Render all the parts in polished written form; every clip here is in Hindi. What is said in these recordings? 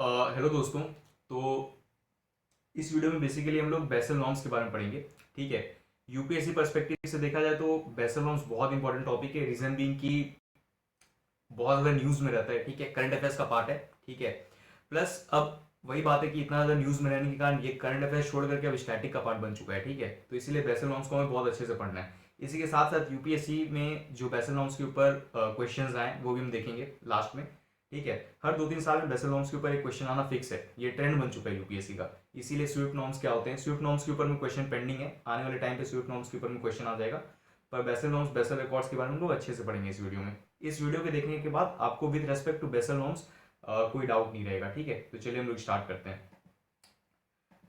हेलो दोस्तों। तो इस वीडियो में बेसिकली हम लोग बेसल नॉर्म्स के बारे में पढ़ेंगे। ठीक है। यूपीएससी पर्सपेक्टिव से देखा जाए तो बेसल नॉर्म्स बहुत इंपॉर्टेंट टॉपिक है, रीजन बीइंग कि बहुत ज़्यादा न्यूज़ में रहता है। ठीक है, करंट अफेयर्स का पार्ट है। ठीक है। प्लस अब वही बात है कि इतना ज़्यादा न्यूज़ में रहने के कारण ये करंट अफेयर्स छोड़ करके अब स्टैटिक का पार्ट बन चुका है। ठीक है, तो इसीलिए बेसल नॉर्म्स को हमें बहुत अच्छे से पढ़ना है। इसी के साथ साथ यूपीएससी में जो बेसल नॉर्म्स के ऊपर क्वेश्चंस आए वो भी हम देखेंगे लास्ट में। ठीक है, हर 2-3 साल में बेसल नॉर्म्स के ऊपर एक क्वेश्चन आना फिक्स है, ये ट्रेंड बन चुका है यूपीएससी का। इसीलिए स्विफ्ट नॉर्म्स क्या होते हैं, स्विफ्ट नॉर्म्स के ऊपर में क्वेश्चन पेंडिंग है, आने वाले टाइम पे स्विफ्ट नॉर्म्स के ऊपर में क्वेश्चन आ जाएगा। पर बेसल नॉर्म्स, बेसल रिकॉर्ड्स के बारे में हम लोग अच्छे से पढ़ेंगे इस वीडियो में। इस वीडियो के देखने के बाद आपको with respect to Basel norms कोई डाउट नहीं रहेगा। ठीक है, तो चलिए हम लोग स्टार्ट करते हैं।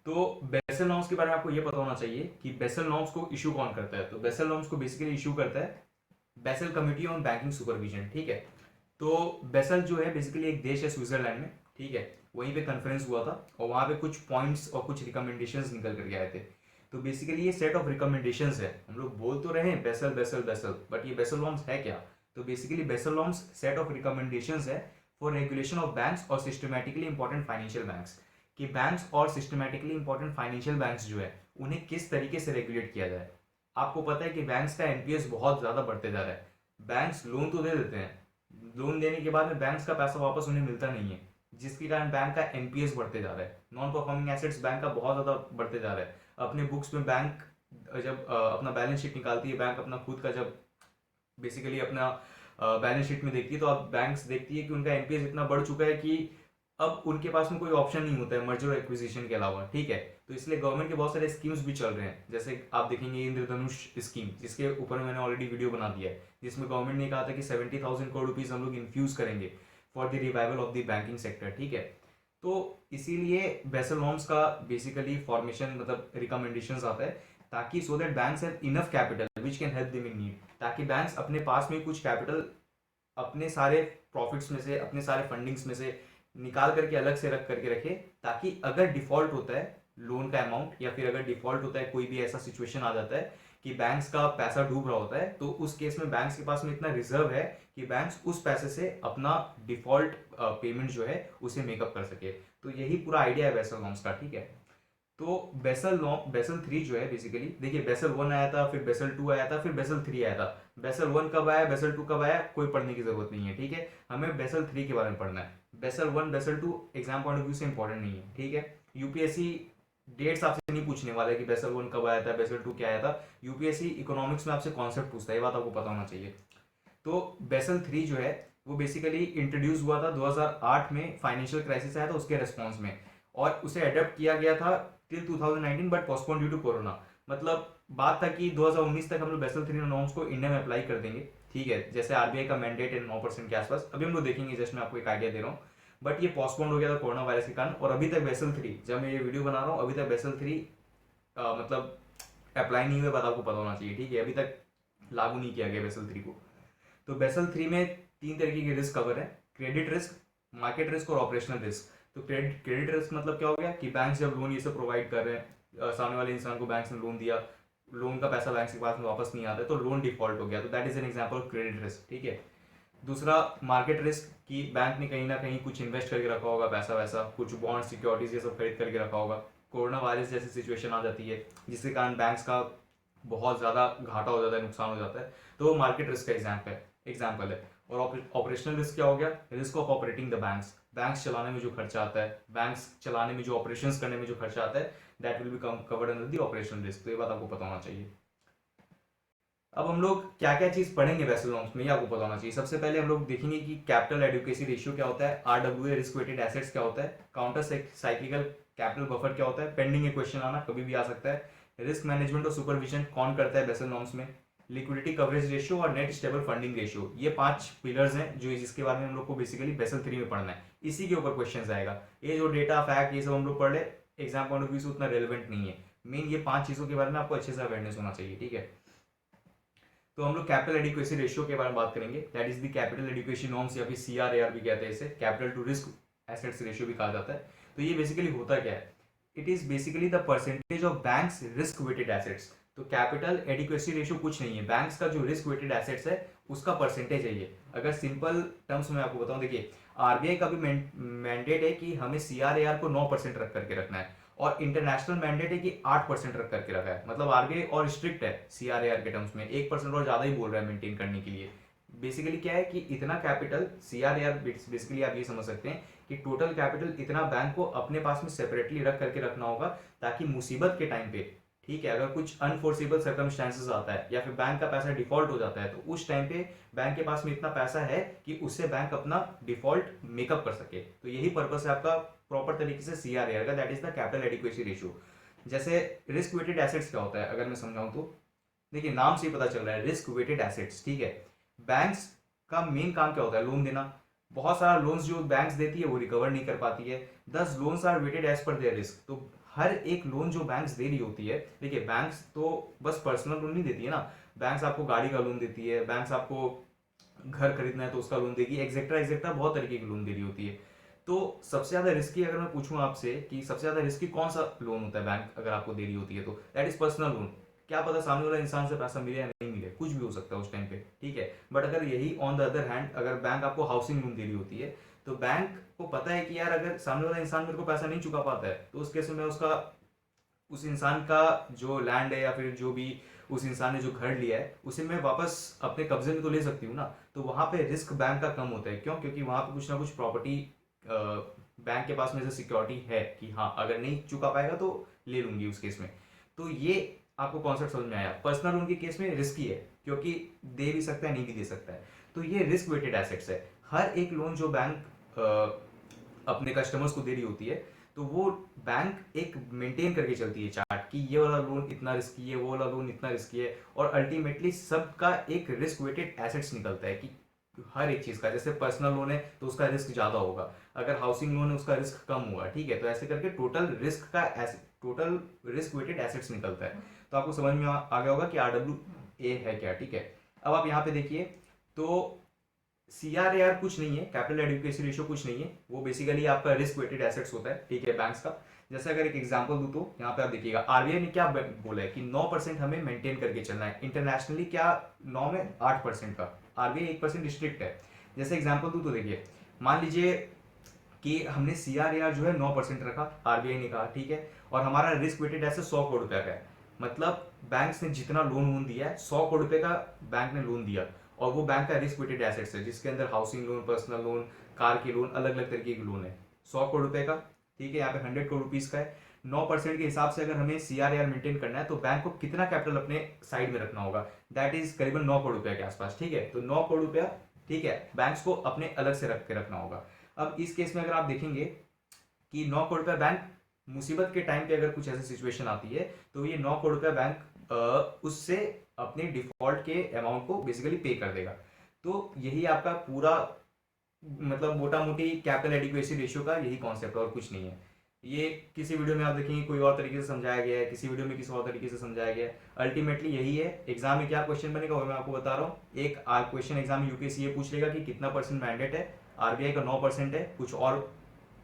तो बेसल नॉर्म्स के बारे में आपको ये पता होना चाहिए कि बेसल नॉर्म्स को इशू कौन करता है। तो बेसल नॉर्म्स को बेसिकली इशू करता है Basel committee on banking supervision. ठीक है, तो बेसल जो है बेसिकली एक देश है स्विट्जरलैंड में। ठीक है, वहीं पे कॉन्फ्रेंस हुआ था और वहाँ पे कुछ पॉइंट्स और कुछ रिकमेंडेशंस निकल करके आए थे। तो बेसिकली ये सेट ऑफ रिकमेंडेशंस है। हम लोग बोल तो रहे हैं बेसल बेसल बेसल, बट ये बेसल नॉर्म्स है क्या? तो basically Basel norms set of recommendations है फॉर रेगुलेशन ऑफ बैंक्स और सिस्टमैटिकली इंपॉर्टेंट फाइनेंशियल बैंक्स। कि बैंक्स और सिस्टमैटिकली इंपॉर्टेंट फाइनेंशियल बैंक्स जो है उन्हें किस तरीके से रेगुलेट किया जाए। आपको पता है कि बैंक्स का एनपीएस बहुत ज़्यादा बढ़ते जा रहा है। बैंक्स लोन तो दे देते हैं, लोन देने के बाद में बैंक्स का पैसा वापस उन्हें मिलता नहीं है, जिसके कारण बैंक का एनपीएस बढ़ते जा रहा है। नॉन परफॉर्मिंग एसेट्स बैंक का बहुत ज़्यादा बढ़ते जा रहा है। अपने बुक्स में बैंक जब अपना बैलेंस शीट निकालती है, बैंक अपना खुद का जब बेसिकली अपना बैलेंस शीट में देखती है, तो अब बैंक्स देखती है कि उनका एनपीएस इतना बढ़ चुका है कि अब उनके पास में कोई ऑप्शन नहीं होता है मर्जर और एक्विजिशन के अलावा। ठीक है, तो इसलिए गवर्नमेंट के बहुत सारे स्कीम्स भी चल रहे हैं, जैसे आप देखेंगे इंद्रधनुष स्कीम, जिसके ऊपर मैंने ऑलरेडी वीडियो बना दिया है, जिसमें गवर्नमेंट ने कहा था कि 70,000 करोड़ रुपीज हम लोग इन्फ्यूज करेंगे for the revival of the banking sector. ठीक है, तो इसीलिए बेसल नॉर्म्स का बेसिकली फॉर्मेशन मतलब रिकमेंडेशंस आता है, ताकि सो that banks have enough capital which can help them in need. ताकि बैंक्स अपने पास में कुछ कैपिटल अपने सारे प्रॉफिट्स में से, अपने सारे फंडिंग्स में से निकाल करके अलग से रख करके रखे, ताकि अगर डिफॉल्ट होता है लोन का अमाउंट, या फिर अगर डिफॉल्ट होता है कोई भी ऐसा सिचुएशन आ जाता है कि बैंक्स का पैसा डूब रहा होता है, तो उस केस में बैंक्स के पास में इतना रिजर्व है कि बैंक्स उस पैसे से अपना डिफॉल्ट पेमेंट जो है उसे मेकअप कर सके। तो यही पूरा आइडिया है बेसल नॉर्म्स का। ठीक है, तो बेसल नॉर्म, बेसल 3 जो है बेसिकली, देखिए बेसल 1 आया था, फिर बेसल 2 आया था, फिर बेसल 3 आया था। बेसल 1 कब आया, बेसल 2 कब आया, कोई पढ़ने की जरूरत नहीं है। ठीक है, हमें बेसल 3 के बारे में पढ़ना है। Basel 1 Basel 2 exam point of view से इंपॉर्टेंट नहीं है। ठीक है, यूपीएससी डेट्स आपसे नहीं पूछने वाला है कि बेसल 1 कब आया था, बेसल 2 क्या आया था। यूपीएससी इकोनॉमिक्स में आपसे कॉन्सेप्ट पूछता है, ये बात आपको पता होना चाहिए। तो बेसल 3 जो है वो बेसिकली इंट्रोड्यूस हुआ था 2008 में, फाइनेंशियल क्राइसिस आया था उसके रिस्पॉन्स में, और उसे अडेप्ट किया गया था till 2019 but postpone due to corona. मतलब बात था कि 2019 तक हम लोग बेसल 3 नॉर्म्स को इंडिया में अप्लाई कर देंगे। ठीक है, जैसे आरबीआई का मैंडेट है 9% के आसपास, अभी हम लोग देखेंगे, जस्ट मैं आपको एक आइडिया दे रहा हूँ। बट ये पोस्टपोन हो गया था कोरोना वायरस के कारण, और अभी तक बेसल 3, जब मैं ये वीडियो बना रहा हूँ अभी तक बेसल 3 मतलब अप्लाई नहीं हुआ, बात आपको पता होना चाहिए। ठीक है, अभी तक लागू नहीं किया गया बेसल 3 को। तो बेसल 3 में 3 तरीके के रिस्क कवर है, क्रेडिट रिस्क, मार्केट रिस्क और ऑपरेशनल रिस्क। तो क्रेडिट रिस्क मतलब क्या हो गया कि बैंक जब लोन ये सब प्रोवाइड कर रहे हैं, सामने वाले इंसान को बैंक ने लोन दिया, लोन का पैसा बैंक के पास में वापस नहीं आता है, तो लोन डिफॉल्ट हो गया, तो that is an example of credit risk. ठीक है, दूसरा मार्केट रिस्क, कि बैंक ने कहीं ना कहीं कुछ इन्वेस्ट करके रखा होगा, पैसा वैसा कुछ बॉन्ड सिक्योरिटीज ये सब खरीद करके रखा होगा, कोरोना वायरस जैसी सिचुएशन आ जाती है जिसके कारण बैंक्स का बहुत ज़्यादा घाटा हो जाता है, नुकसान हो जाता है, तो वो मार्केट रिस्क का एग्जाम्पल है। और ऑपरेशनल रिस्क क्या हो गया, risk of operating the banks, banks चलाने में जो खर्चा आता है, बैंक्स चलाने में जो ऑपरेशंस करने में जो खर्चा आता है, that will be covered under the operational risk. तो ये बात आपको पता होना चाहिए। अब हम लोग क्या क्या चीज पढ़ेंगे बेसल नॉर्म्स में, ये आपको पता होना चाहिए। सबसे पहले हम लोग देखेंगे कि कैपिटल एडुकेसी रेशियो क्या होता है, आरडब्ल्यूए रिस्क वेटेड एसेट्स क्या होता है, काउंटर साइक्लिकल कैपिटल बफर क्या होता है, पेंडिंग है क्वेश्चन आना कभी भी आ सकता है, रिस्क मैनेजमेंट और सुपरविजन कौन करता है बेसल नॉर्म्स में, लिक्विडिटी कवरेज रेशियो और नेट स्टेबल फंडिंग रेशियो, ये 5 पिलर्स हैं जो जिसके बारे में हम लोग को बेसिकली बेसल 3 में पढ़ना है। इसी के ऊपर क्वेश्चन आएगा। ये जो डेटा फैक्ट ये सब हम लोग पढ़ ले, एग्जाम पॉइंट ऑफ व्यू से उतना रेलिवेंट नहीं है। मेन ये 5 चीजों के बारे में आपको अच्छे से अवेयरनेस होना चाहिए। ठीक है, तो हम लोग कैपिटल एडिक्वेसी रेशियो के बारे में बात करेंगे, that is the capital adequacy norms, या फिर सीआरएआर भी कहते हैं इसे, capital to risk assets ratio भी कहा जाता है। तो ये बेसिकली होता क्या है, it is basically the percentage of banks risk weighted assets. तो कैपिटल एडिक्वेसी रेशियो कुछ नहीं है, बैंक्स का जो रिस्क वेटेड एसेट्स है उसका परसेंटेज है ये। अगर सिंपल टर्म्स में आपको बताऊं, देखिए आरबीआई का भी मैंडेट है कि हमें सीआरएआर को 9% रख करके रखना है, और इंटरनेशनल मैंडेट है कि 8% रख करके रखा है। मतलब आरबीआई और स्ट्रिक्ट है सीआरएआर के टर्म्स में, 1% और ज्यादा ही बोल रहा है मेंटेन करने के लिए। बेसिकली क्या है कि इतना कैपिटल सीआरएआर, बेसिकली आप ये समझ सकते हैं कि टोटल कैपिटल इतना बैंक को अपने पास में सेपरेटली रख करके रखना होगा, ताकि मुसीबत के टाइम पे, ठीक है, अगर कुछ अनफोर्सेबल सर्कमस्टांसेस आता है या फिर बैंक का पैसा डिफॉल्ट हो जाता है, तो उस टाइम पे बैंक के पास में इतना पैसा है कि उससे बैंक अपना डिफॉल्ट मेकअप कर सके। तो यही पर्पस है आपका प्रॉपर तरीके से सीआरएआर का, that is the capital adequacy ratio. जैसे रिस्क वेटेड एसेट्स क्या होता है अगर मैं समझाऊं तो, देखिए नाम से ही पता चल रहा है, रिस्क वेटेड एसेट्स, ठीक है। बैंक्स का मेन काम क्या होता है? लोन देना। बहुत सारा लोन्स जो बैंक्स देती है वो रिकवर नहीं कर पाती है। 10 loans are weighted as per their risk. तो हर एक लोन जो बैंक्स दे रही होती है, देखिए बैंक्स तो बस पर्सनल लोन नहीं देती है ना, बैंक्स आपको गाड़ी का लोन देती है, बैंक्स आपको घर खरीदना है तो उसका लोन देगी, एक्सेट्रा एक्सेट्रा बहुत तरीके की लोन दे रही होती है। तो सबसे ज्यादा रिस्की अगर मैं पूछूं आपसे कि सबसे ज्यादा रिस्की कौन सा लोन होता है बैंक अगर आपको दे रही होती है, तो दैट इज पर्सनल लोन। क्या पता सामने वाला इंसान से पैसा मिले या नहीं मिले, कुछ भी हो सकता है उस टाइम पे, ठीक है। बट अगर यही ऑन द अदर हैंड अगर बैंक आपको हाउसिंग लोन दे रही होती है, तो बैंक को पता है कि यार अगर सामने वाला इंसान मेरे को पैसा नहीं चुका पाता है, तो उस केस में उसका, उस इंसान का जो लैंड है या फिर जो भी उस इंसान ने जो घर लिया है उसे मैं वापस अपने कब्जे में तो ले सकती हूँ ना। तो वहां पे रिस्क बैंक का कम होता है। क्यों? क्योंकि वहां पे कुछ ना कुछ प्रॉपर्टी बैंक के पास में से सिक्योरिटी है कि हाँ अगर नहीं चुका पाएगा तो ले लूंगी उस केस में। तो ये आपको कॉन्सेप्ट समझ में आया। पर्सनल लोन के केस में रिस्की है क्योंकि दे भी सकता है नहीं भी दे सकता है। तो ये रिस्क वेटेड एसेट्स है। हर एक लोन जो बैंक अपने कस्टमर्स को दे रही होती है, तो वो बैंक एक मेंटेन करके चलती है चार्ट कि ये वाला लोन इतना रिस्की है, वो वाला लोन इतना रिस्की है, और अल्टीमेटली सबका एक रिस्क वेटेड एसेट्स निकलता है कि हर एक चीज का, जैसे पर्सनल लोन है तो उसका रिस्क ज्यादा होगा, अगर हाउसिंग लोन है उसका रिस्क कम होगा, ठीक है। तो ऐसे करके टोटल रिस्क का टोटल रिस्क वेटेड एसेट्स निकलता है। तो आपको समझ में आ गया होगा कि आरडब्ल्यू ए है क्या, ठीक है। अब आप यहाँ पे देखिए, तो सीआरएआर कुछ नहीं है, कैपिटल एडिक्वेसी रेशियो कुछ नहीं है, वो बेसिकली आपका रिस्क वेटेड एसेट्स होता है, ठीक है, बैंक्स का। जैसे अगर एक एग्जांपल दूं तो यहाँ पे आप देखिएगा आरबीआई ने क्या बोला है कि 9% हमें मेंटेन करके चलना है। इंटरनेशनली क्या 9 में 8% का, आरबीआई 1% स्ट्रिक्ट है। जैसे एग्जांपल दूं तो देखिए, मान लीजिए कि हमने सीआरएआर जो है 9% रखा, आरबीआई ने कहा ठीक है, और हमारा रिस्क वेटेड एसेट 100 करोड़ रुपया का है। मतलब बैंक ने जितना लोन वोन दिया है, 100 करोड़ रुपए का बैंक ने लोन दिया, और वो बैंक का रिस्क वेटेड एसेट्स है जिसके अंदर housing loan, personal loan, car के लोन, अलग अलग तरीके के लोन है, 100 करोड़ रुपए का, ठीक है। यहाँ पे 100 करोड़ रुपीज का है। 9% के हिसाब से अगर हमें सीआरआर मेंटेन करना है तो बैंक को कितना कैपिटल अपने साइड में रखना होगा? दैट इज करीबन 9 करोड़ रुपया के आसपास, ठीक है। तो 9 करोड़ रुपया, ठीक है, बैंक्स को अपने अलग से रख के रखना होगा। अब इस केस में अगर आप देखेंगे कि 9 करोड़ रुपया बैंक मुसीबत के टाइम पे अगर कुछ ऐसी सिचुएशन आती है, तो ये 9 करोड़ रुपया बैंक उससे अपने डिफॉल्ट के अमाउंट को बेसिकली पे कर देगा। तो यही आपका पूरा, मतलब मोटा मोटी कैपिटल एडिक्वेसी रेशियो का यही कॉन्सेप्ट, और कुछ नहीं है। ये किसी वीडियो में आप देखेंगे कोई और तरीके से समझाया गया है, किसी वीडियो में किसी और तरीके से समझाया गया है। अल्टीमेटली यही है। एग्जाम में क्या क्वेश्चन बनेगा वो मैं आपको बता रहा हूँ। एक क्वेश्चन एग्जाम में यूपीएससी ये पूछ लेगा कि कितना परसेंट मैंडेट है, आरबीआई का 9% है, कुछ और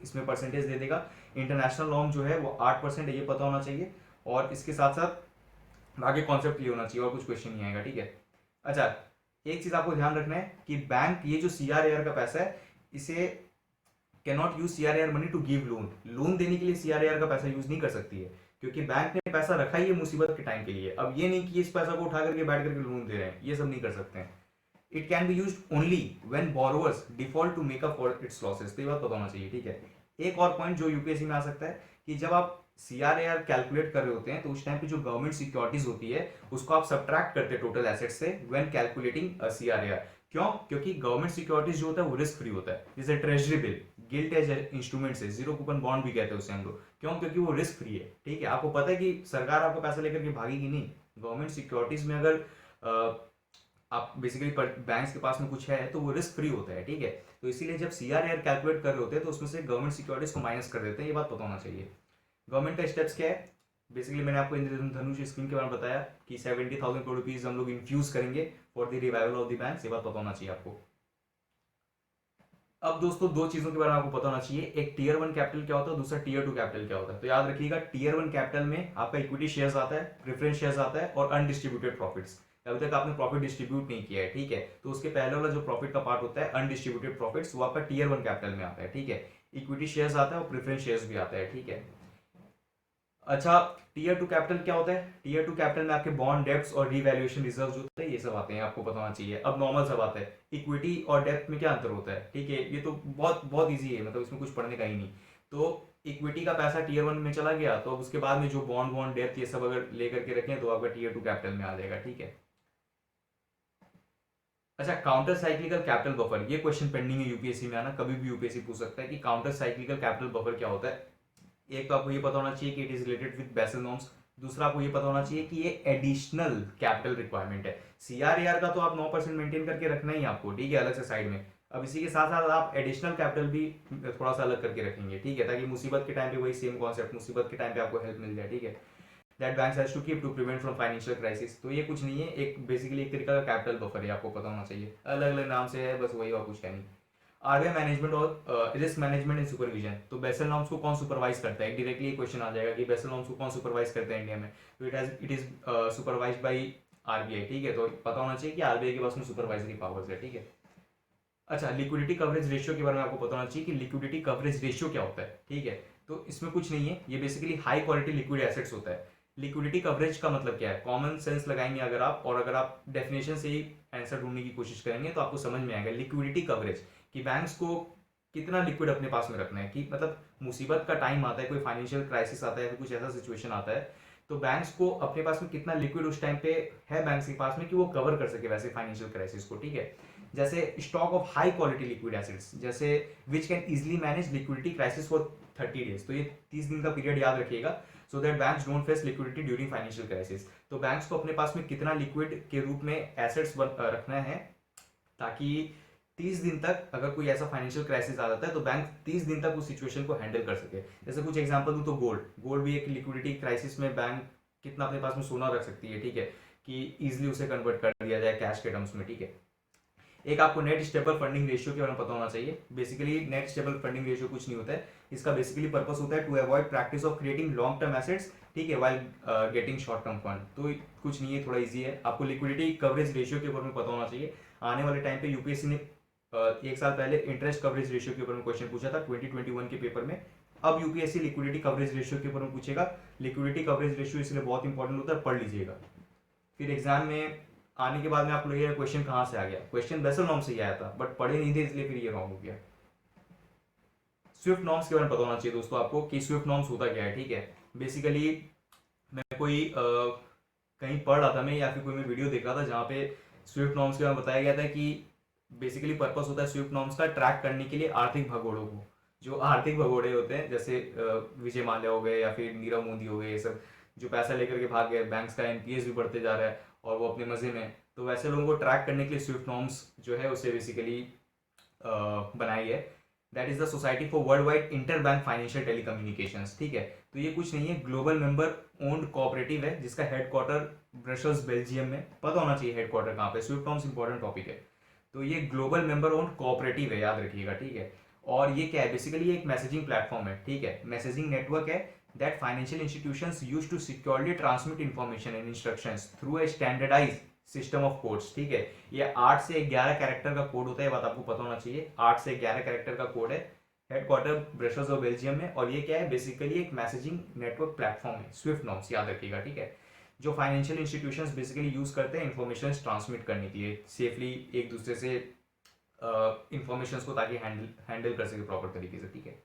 इसमें परसेंटेज दे देगा। इंटरनेशनल नॉर्म जो है वो 8% है, ये पता होना चाहिए, और इसके साथ साथ आगे कॉन्सेप्ट ये होना चाहिए, और कुछ क्वेश्चन नहीं आएगा, ठीक है। अच्छा, एक चीज आपको ध्यान रखना है कि बैंक ये जो सीआरएआर का पैसा है, इसे can not use CRR money to give loan. Loan देने के लिए सीआरआर का पैसा यूज नहीं कर सकती है, क्योंकि बैंक ने पैसा रखा ही है मुसीबत के टाइम के लिए। अब ये नहीं कि इस पैसा को उठा करके बैठ करके लोन दे रहे हैं, ये सब नहीं कर सकते हैं। It can be use only when borrowers default to make up for its losses. तो ये बात पता होना चाहिए, ठीक है। एक और पॉइंट जो यूपीएससी में आ सकता है कि जब आप सीआरआर कैलकुलेट कर रहे होते हैं तो उस टाइम पे जो गवर्नमेंट सिक्योरिटीज होती है उसको आप सब्ट्रैक्ट करते हैं टोटल एसेट से व्हेन कैलकुलेटिंग सीआरआर। क्यों? क्योंकि गवर्नमेंट सिक्योरिटीज जो होता है वो रिस्क फ्री होता है, जैसे treasury bill, gilt edge instrument से, जीरो कूपन बॉन्ड भी कहते हैं उसे हम लोग। क्यों? क्योंकि वो रिस्क फ्री है, ठीक है। आपको पता है कि सरकार आपको पैसा लेकर के भागेगी नहीं। गवर्नमेंट सिक्योरिटीज में अगर आप बेसिकली बैंक्स के पास में कुछ है तो वो रिस्क फ्री होता है, ठीक है। तो इसीलिए जब सीआरआर कैलकुलेट कर रहे होते हैं तो उसमें से गवर्नमेंट सिक्योरिटीज को माइनस कर देते हैं, ये बात पता होना चाहिए। गवर्नमेंट का स्टेप्स क्या है? बेसिकली मैंने आपको इंद्रधनुष स्कीम के बारे में बताया कि 70,000 करोड़ रुपीज हम लोग इन्फ्यूज करेंगे for the revival of the bank, ये बात पता होना चाहिए आपको। अब दोस्तों दो चीजों के बारे में आपको पता होना चाहिए, एक टीयर 1 कैपिटल क्या होता है, दूसरा टीयर 2 कैपिटल क्या होता है। तो याद रखिएगा, टीयर 1 कैपिटल में आपका इक्विटी शेयर्स आता है, प्रेफरेंस शेयर्स आता है, और अनडिस्ट्रीब्यूटेड प्रॉफिट्स। अभी तक आपने प्रॉफिट डिस्ट्रीब्यूट नहीं किया है, ठीक है, तो उसके पहले वाला जो प्रॉफिट का पार्ट होता है अनडिस्ट्रीब्यूटेड प्रॉफिट्स, वो आपका टीयर 1 कैपिटल में आता है, ठीक है। इक्विटी शेयर्स आता है और प्रेफरेंस शेयर्स भी आता है, ठीक है। अच्छा, टीयर 2 कैपिटल क्या होता है? टीयर 2 कैपिटल में आपके बॉन्ड, डेब्ट्स और रीवैल्यूएशन रिजर्व्स होते हैं, ये सब आते हैं, आपको पता होना चाहिए। अब नॉर्मल सब आता है, इक्विटी और डेब्ट में क्या अंतर होता है, ठीक है, ये तो बहुत बहुत ईजी है, मतलब इसमें कुछ पढ़ने का ही नहीं। तो इक्विटी का पैसा टीयर 1 में चला गया, तो अब उसके बाद में जो बॉन्ड बॉन्ड डेब्ट ये सब अगर लेकर के रखें तो आपका टीयर 2 कैपिटल में आ जाएगा, ठीक है। अच्छा, काउंटर साइक्लिकल कैपिटल बफर, ये क्वेश्चन पेंडिंग है यूपीएससी में आना, कभी भी यूपीएससी पूछ सकता है कि काउंटर साइक्लिकल कैपिटल बफर क्या होता है। एक तो आपको ये पता होना चाहिए कि it is related with Basel norms. दूसरा आपको ये पता होना चाहिए कि ये एडिशनल कैपिटल रिक्वायरमेंट है। सीआरएआर का तो आप 9% मेंटेन करके रखना ही आपको, ठीक है, अलग से साइड में। अब इसी के साथ साथ आप एडिशनल कैपिटल भी थोड़ा सा अलग करके रखेंगे, ठीक है, ताकि मुसीबत के टाइम पे वही सेम कॉन्सेप्ट, मुसीबत के टाइम पे आपको हेल्प मिल जाए, ठीक है। That banks has to keep to prevent from financial crisis. तो ये कुछ नहीं है, एक बेसिकली एक तरीका का कैपिटल बफर है, आपको पता होना चाहिए, अलग अलग नाम से है बस, वही और कुछ है नहीं। आरबीआई मैनेजमेंट और रिस्क मैनेजमेंट एंड सुपरविजन, तो बेसल नॉर्म्स को कौन सुपरवाइज करता है? डायरेक्टली ये क्वेश्चन आ जाएगा कि बेसल नॉर्म्स को कौन सुपरवाइज करता है इंडिया में, तो it is supervise by RBI, ठीक है। तो पता होना चाहिए कि आरबीआई के पास में सुपरवाइजरी पावर्स है, ठीक है। अच्छा, लिक्विडिटी कवरेज रेशियो के बारे में आपको पता होना चाहिए कि लिक्विडिटी कवरेज रेशियो क्या होता है, ठीक है। तो इसमें कुछ नहीं है, ये basically high quality liquid assets होता है। लिक्विडिटी कवरेज का मतलब क्या है? कॉमन सेंस लगाएंगे अगर आप, और अगर आप डेफिनेशन से ही आंसर ढूंढने की कोशिश करेंगे तो आपको समझ में आएगा लिक्विडिटी कवरेज कि बैंक्स को कितना लिक्विड अपने पास में रखना है, कि मतलब मुसीबत का टाइम आता है, कोई फाइनेंशियल क्राइसिस आता है, फिर कुछ ऐसा सिचुएशन आता है, तो बैंक्स को अपने पास में कितना लिक्विड उस टाइम पे है बैंक्स के पास में कि वो कवर कर सके वैसे फाइनेंशियल क्राइसिस को, ठीक है। जैसे stock of high quality liquid assets, जैसे which can easily manage liquidity crisis for 30 days, तो ये 30 दिन का पीरियड याद रखिएगा, so that banks don't face liquidity during financial crisis. तो बैंक्स को अपने पास में कितना लिक्विड के रूप में एसेट्स रखना है, ताकि 30 दिन तक अगर कोई ऐसा फाइनेंशियल क्राइसिस आ जाता है तो बैंक 30 दिन तक उस सिचुएशन को हैंडल कर सके। जैसे कुछ एग्जांपल दूं तो गोल्ड, गोल्ड भी एक लिक्विडिटी क्राइसिस में बैंक कितना अपने पास में सोना रख सकती है, ठीक है, कि इजिली उसे कन्वर्ट कर दिया जाए कैश के टर्म्स में, ठीक है। एक आपको नेट स्टेबल फंडिंग रेशियो के बारे में पता होना चाहिए। Basically net stable funding ratio कुछ नहीं होता है, इसका बेसिकली पर्पस होता है to avoid practice of creating long term assets, ठीक है, while getting short term fund. तो कुछ नहीं है, थोड़ा इजी है। आपको लिक्विडिटी कवरेज रेशियो के बारे में पता होना चाहिए। आने वाले टाइम पे यूपीएससी ने एक साल पहले इंटरेस्ट कवरेज रेशियो के ऊपर में क्वेश्चन पूछा था 2021 के पेपर में। अब यूपीएससी लिक्विडिटी कवरेज रेशियो के ऊपर में पूछेगा। लिक्विडिटी कवरेज रेशियो इसलिए बहुत इंपॉर्टेंट होता है, पढ़ लीजिएगा। फिर एग्जाम में आने के बाद में आपको लगेगा क्वेश्चन कहाँ से आ गया, क्वेश्चन बेसल नॉर्म से ही आया था, बट पढ़े नहीं थे इसलिए फिर ये रॉन्ग हो गया। स्विफ्ट नॉर्म्स के बारे में पता होना चाहिए दोस्तों आपको कि स्विफ्ट नॉर्म्स होता क्या है, ठीक है। बेसिकली मैं कोई कहीं पढ़ रहा था मैं, या फिर कोई मैं वीडियो देख रहा था जहाँ पे स्विफ्ट नॉर्म्स के बारे में बताया गया था कि बेसिकली पर्पस होता है स्विफ्ट नॉर्म्स का ट्रैक करने के लिए आर्थिक भगोड़ों को। जो आर्थिक भगोड़े होते हैं, जैसे विजय माल्या हो गए या फिर नीरव मोदी हो गए, ये सब जो पैसा लेकर के भाग गए, बैंक्स का एनपीएस भी बढ़ते जा रहा है और वो अपने मजे में, तो वैसे लोगों को ट्रैक करने के लिए स्विफ्ट नॉर्म्स जो है उसे बेसिकली बनाई है। That is the society for world wide inter bank financial telecommunications, ठीक है। तो ये कुछ नहीं है, ग्लोबल मेंबर ओन्ड कोऑपरेटिव है, जिसका हेडक्वार्टर ब्रसेल्स बेल्जियम में। पता होना चाहिए हेडक्वार्टर कहाँ पे, स्विफ्ट नॉर्म्स इंपॉर्टेंट टॉपिक है। तो ये ग्लोबल मेंबर ओन्ड कोऑपरेटिव है, याद रखिएगा, ठीक है। और ये क्या है, बेसिकली एक मैसेजिंग प्लेटफॉर्म है, ठीक है, मैसेजिंग नेटवर्क है that financial institutions use to securely transmit information and instructions through a standardize system of codes, ठीक है। ये 8 से 11 कैरेक्टर का कोड होता है, बात आपको पता होना चाहिए, 8 से 11 कैरेक्टर का कोड है। हेडक्वार्टर ब्रसेल्स और बेल्जियम में, और ये क्या है, बेसिकली एक मैसेजिंग नेटवर्क प्लेटफॉर्म है, स्विफ्ट नॉर्म्स, याद रखिएगा, ठीक है। जो फाइनेंशियल इंस्टीट्यूशंस बेसिकली यूज करते हैं इंफॉर्मेशन ट्रांसमिट करने के लिए सेफली एक दूसरे से इंफॉर्मेशन को, ताकि हैंडल कर सके प्रॉपर तरीके से, ठीक है।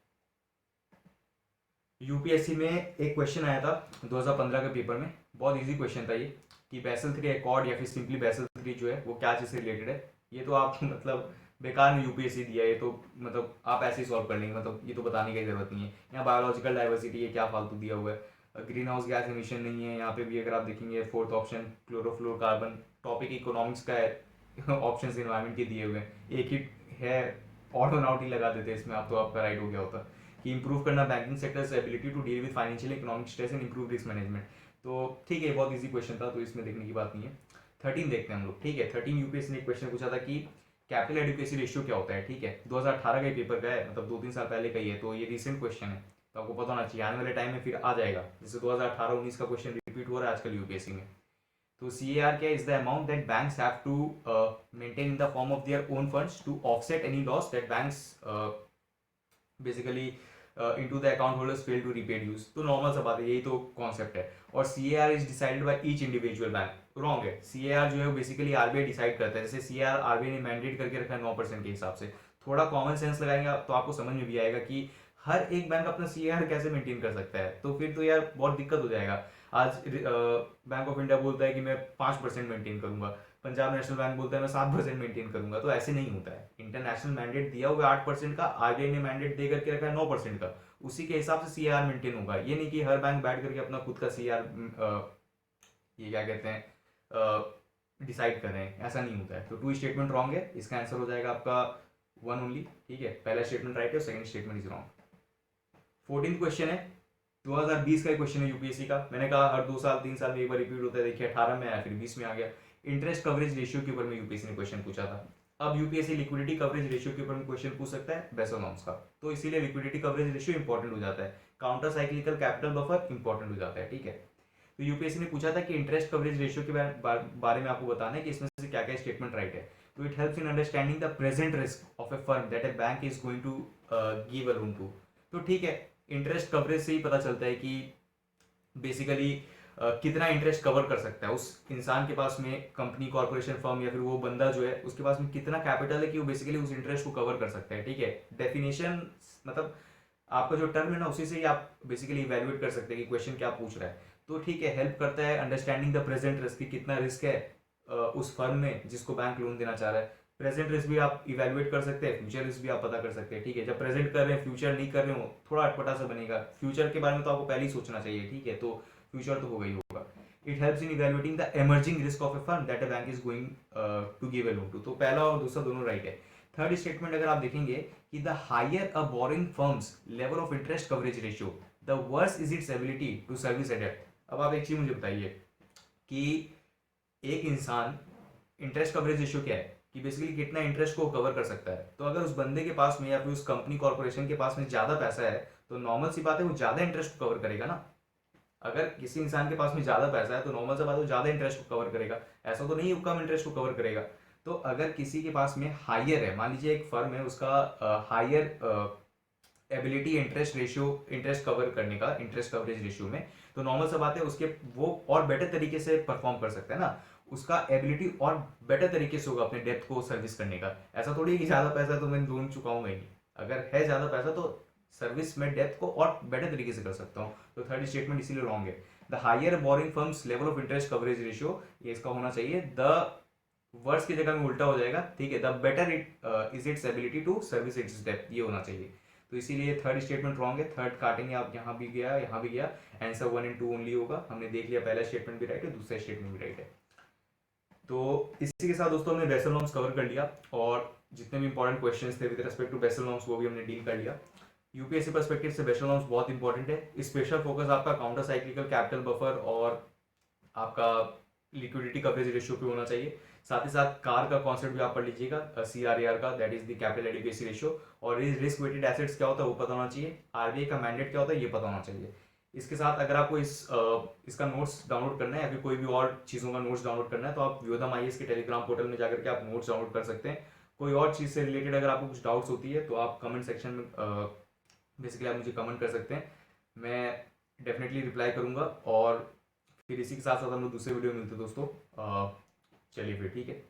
यूपीएससी में एक क्वेश्चन आया था 2015 के पेपर में, बहुत इजी क्वेश्चन था ये, कि बेसल 3 एकॉर्ड या फिर सिंपली बेसल 3 जो है वो क्या चीज़ से रिलेटेड है। ये तो आप मतलब बेकार में यूपीएससी दिया, ये तो मतलब आप ऐसे ही सॉल्व कर लेंगे, मतलब ये तो बताने की जरूरत नहीं है। यहाँ बायोलॉजिकल डाइवर्सिटी है, क्या फालतू दिया हुआ है, ग्रीन हाउस गैस एमिशन नहीं है यहाँ पे भी, अगर आप देखेंगे fourth option chlorofluorocarbon, topic economics का है, ऑप्शन इन्वायरमेंट के दिए हुए हैं, एक ही है, ऑट और आउट ही लगा देते इसमें आप, तो आपका राइट हो गया होता कि इंप्रूव करना banking sectors ability to deal with financial economic stress and improve risk management. तो ठीक है, बहुत इजी क्वेश्चन था, तो इसमें देखने की बात नहीं है। 13 देखते हैं हम लोग, ठीक है। 13 यूपीएससी ने एक क्वेश्चन पूछा था कि कैपिटल एडिक्वेसी रेशियो क्या होता है, ठीक है। 2018 का पेपर का है, मतलब 2-3 साल पहले का ही है, तो ये रिसेंट क्वेश्चन है, तो आपको पता होना चाहिए, आने वाले टाइम में फिर आ जाएगा, जैसे 2018-19 का क्वेश्चन रिपीट हो रहा है आजकल यूपीएससी में। तो CAR क्या is the amount that banks have to maintain in the form of their own funds to offset any loss that banks basically into the account holders fail to repay dues. तो नॉर्मल सा बात है, यही तो कॉन्सेप्ट है। और CAR is decided by each individual bank. Wrong है, CAR जो है वो बेसिकली RBI डिसाइड करता है। जैसे CAR RBI ने मैंडेट करके रखा है 9% के हिसाब से। थोड़ा कॉमन सेंस लगाएंगे तो आपको समझ में भी आएगा कि हर एक बैंक अपना CAR कैसे मेंटेन कर सकता है। तो फिर तो यार बहुत दिक्कत हो जाएगा। आज बैंक ऑफ इंडिया बोलता है कि मैं 5% मेंटेन करूंगा, पंजाब नेशनल बैंक बोलता है मैं 7% मेंटेन करूंगा। तो ऐसे नहीं होता है। इंटरनेशनल मैंडेट दिया हुआ 8% का, RBI ने मैंडेट दे करके रखा है 9% का, उसी के हिसाब से CAR मेंटेन होगा। ये नहीं कि हर बैंक बैठ करके अपना खुद का CAR ये क्या कहते हैं डिसाइड कर रहे हैं। ऐसा नहीं होता है। तो टू स्टेटमेंट रॉन्ग है, इसका आंसर हो जाएगा आपका 1 ओनली। ठीक है, पहला स्टेटमेंट राइट है और second statement is wrong. 14th question है, 2020 का क्वेश्चन है यूपीएससी का। मैंने कहा हर 2 साल 3 साल में एक बार रिपीट होता है। देखिए 18 में आया, फिर 20 में आ गया। इंटरेस्ट कवरेज रेशियो के ऊपर में यूपीएससी ने क्वेश्चन पूछा था। अब यूपीएससी लिक्विडिटी कवरेज रेशियो के ऊपर में क्वेश्चन पूछ सकता है बेसल नॉर्म्स का। तो इसीलिए लिक्विडिटी कवरेज रेशियो इंपॉर्टेंट हो जाता है। Counter cyclical capital buffer important हो जाता है। ठीक है, तो यूपीएससी ने पूछा था कि इंटरेस्ट कवरेज रेशियो के बारे में आपको बताना है कि इसमें से क्या क्या स्टेटमेंट राइट है। तो it helps in understanding the present risk of a firm that a bank is going to give a loan to. तो ठीक है, इंटरेस्ट कवरेज से ही पता चलता है कि बेसिकली कितना इंटरेस्ट कवर कर सकता है उस इंसान के पास में, कंपनी कॉर्पोरेशन फर्म या फिर वो बंदा जो है उसके पास में कितना कैपिटल है कि वो बेसिकली उस इंटरेस्ट को कवर कर सकता है। ठीक है, डेफिनेशन मतलब आपका जो टर्म है ना उसी से ही आप बेसिकली इवेल्युएट कर सकते हैं कि क्वेश्चन क्या पूछ रहा है। तो ठीक है, हेल्प करता है अंडरस्टैंडिंग द प्रेजेंट रिस्क, कितना रिस्क है उस फर्म में जिसको बैंक लोन देना चाह रहा है। प्रेजेंट रिस्क भी आप इवेल्युएट कर सकते हैं, फ्यूचर रिस्क भी आप पता कर सकते हैं। ठीक है, जब प्रेजेंट कर रहे हैं फ्यूचर नहीं कर रहे हो थोड़ा अटपटा सा बनेगा। फ्यूचर के बारे में तो आपको पहले ही सोचना चाहिए। ठीक है, तो फ्यूचर तो होगा ही होगा। It helps in evaluating the emerging risk of a firm that a bank is going to give a loan to. तो पहला और दूसरा दोनों राइट है। थर्ड स्टेटमेंट अगर आप देखेंगे कि the higher a borrowing firms level of interest coverage ratio the worse is its ability to service a debt. अब आप एक चीज मुझे बताइए कि एक इंसान, इंटरेस्ट कवरेज रेशियो क्या है कि बेसिकली कितना इंटरेस्ट को कवर कर सकता है। तो अगर उस बंदे के पास में या फिर उस कंपनी कॉर्पोरेशन के पास में ज्यादा पैसा है तो नॉर्मल सी बात है वो ज्यादा इंटरेस्ट को कवर करेगा ना। अगर किसी इंसान के पास में ज्यादा पैसा है तो नॉर्मल सा बात है वो ज्यादा इंटरेस्ट को कवर करेगा। ऐसा तो नहीं वो कम इंटरेस्ट को कवर करेगा। तो अगर किसी के पास में हायर है, मान लीजिए एक फर्म है उसका higher ability interest ratio, interest cover करने का इंटरेस्ट कवरेज रेशियो में, तो नॉर्मल सा बात है उसके वो और बेटर तरीके से परफॉर्म कर सकता है ना। उसका एबिलिटी और बेटर तरीके से होगा अपने डेप्थ को सर्विस करने का। ऐसा थोड़ी है कि ज्यादा पैसा है तो मैं लोन चुकाऊंगा ही नहीं। अगर है ज्यादा पैसा तो सर्विस में डेप्थ को और बेटर तरीके से कर सकता हूँ। तो थर्ड स्टेटमेंट इसीलिए रॉन्ग है। The higher borrowing firms level of interest coverage ratio, ये इसका होना चाहिए द वर्ड्स की जगह में उल्टा हो जाएगा। ठीक है, the better it is its ability to service its depth, ये होना चाहिए। तो इसीलिए थर्ड स्टेटमेंट रॉन्ग है। थर्ड काटेंगे आप, यहाँ भी गया यहाँ भी गया, आंसर 1 and 2 ओनली होगा। हमने देख लिया पहला स्टेटमेंट भी राइट है, दूसरा स्टेटमेंट भी राइट है। तो इसी के साथ दोस्तों हमने बेसल नॉर्म्स कवर कर लिया और जितने भी इंपॉर्टेंट क्वेश्चंस थे with respect to Basel norms वो भी हमने डील कर लिया। यूपीएससी पर्सपेक्टिव से बेसल नॉर्म्स बहुत इंपॉर्टेंट है। स्पेशल फोकस आपका काउंटर साइक्लिकल कैपिटल बफर और आपका लिक्विडिटी कवरेज रेशियो पे होना चाहिए। साथ ही साथ कार का कॉन्सेप्ट भी आप पढ़ लीजिएगा, CRAR का, that is the capital adequacy ratio. और रिस्क वेटेड एसेट्स क्या होता है वो पता होना चाहिए। आरबीआई का मैंडेट क्या होता है ये पता होना चाहिए। इसके साथ अगर आपको इसका नोट्स डाउनलोड करना है या फिर कोई भी और चीज़ों का नोट्स डाउनलोड करना है तो आप व्योदम IAS के टेलीग्राम पोर्टल में जाकर के आप नोट्स डाउनलोड कर सकते हैं। कोई और चीज़ से रिलेटेड अगर आपको कुछ डाउट्स होती है तो आप कमेंट सेक्शन में बेसिकली आप मुझे कमेंट कर सकते हैं, मैं डेफिनेटली रिप्लाई करूँगा। और फिर इसी के साथ साथ हम लोग दूसरे वीडियो में मिलते हैं दोस्तों। चलिए फिर ठीक है।